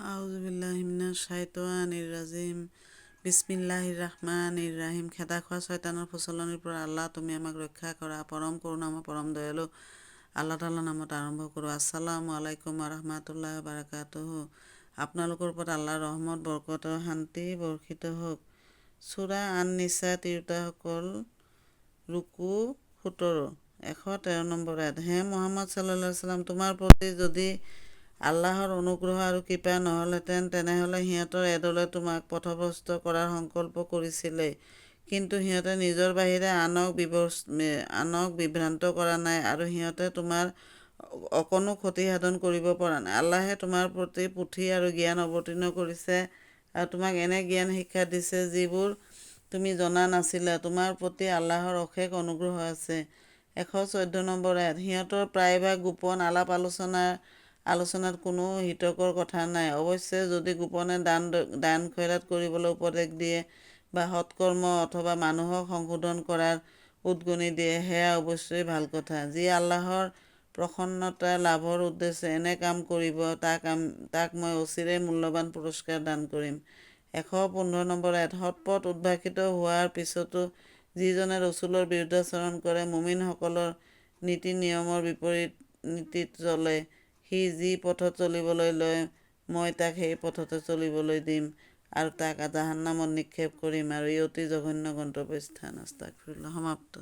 আউযুবিল্লাহিমিনাশ্বাইতানিৰৰাজিম বিসমিল্লাহিৰৰাহমানিৰৰাহিম। খেদা খোৱা শয়তানৰ ফচলনিৰ পৰা আল্লাহ তুমি আমাক ৰক্ষা কৰা। পৰম কৰোণাময় পৰম দয়ালু আল্লাহ তাআলাৰ নামত আৰম্ভ কৰোঁ। আসসালামু আলাইকুম ওয়া বাৰাকাতুহু। আপোনালোকৰ ওপৰত আল্লাহৰ ৰহমত বৰকত আৰু শান্তি বৰ্ষিত হওক। সূৰা আন-নিছা তিৰোতাসকল ৰুকু ১৭ ১১৩ নম্বৰ আয়াত। হে মুহাম্মদ ছাল্লাল্লাহু আলাইহি ৱাসাল্লাম, তোমাৰ প্ৰতি যদি আল্লাহৰ অনুগ্ৰহ আৰু কৃপা নহ'লহেঁতেন তেনেহ'লে সিহঁতৰ এদলে তোমাক পথভ্ৰষ্ট কৰাৰ সংকল্প কৰিছিলে, কিন্তু সিহঁতে নিজৰ বাহিৰে আনক বিভ্ৰান্ত কৰা নাই আৰু সিহঁতে তোমাৰ অকণো ক্ষতি সাধন কৰিব পৰা নাই। আল্লাহে তোমাৰ প্ৰতি পুথি আৰু জ্ঞান অৱতীৰ্ণ কৰিছে আৰু তোমাক এনে জ্ঞান শিক্ষা দিছে যিবোৰ তুমি জনা নাছিলা। তোমাৰ প্ৰতি আল্লাহৰ অশেষ অনুগ্ৰহ আছে। ১১৪ নম্বৰ আয়াত। সিহঁতৰ প্ৰায়ভাগ গোপন আলোচনাত কোনো হিতকৰ কথা নাই। অৱশ্যে যদি গোপনে দান খয়ৰাত কৰিবলৈ উপদেশ দিয়ে বা সৎকৰ্ম অথবা মানুহক সংশোধন কৰাৰ উদগনি দিয়ে সেয়া অৱশ্যেই ভাল কথা। যি আল্লাহৰ প্ৰসন্নতা লাভৰ উদ্দেশ্যে এনে কাম কৰিব তাক মই অচিৰেই মূল্যৱান পুৰস্কাৰ দান কৰিম। ১১৫ নম্বৰ আয়াত। সৎপথ উদ্ভাসিত হোৱাৰ পিছতো যিজনে ৰছুলৰ বিৰুদ্ধাচৰণ কৰে, মুমিনসকলৰ নীতি নিয়মৰ বিপৰীত নীতিত চলে, সি যি পথত চলিবলৈ লয় মই তাক সেই পথতে চলিবলৈ দিম আৰু তাক জাহান্নামত নিক্ষেপ কৰিম আৰু ই অতি জঘন্য গন্তব্যস্থান। আস্তাগফিৰুল্লাহ। সমাপ্ত।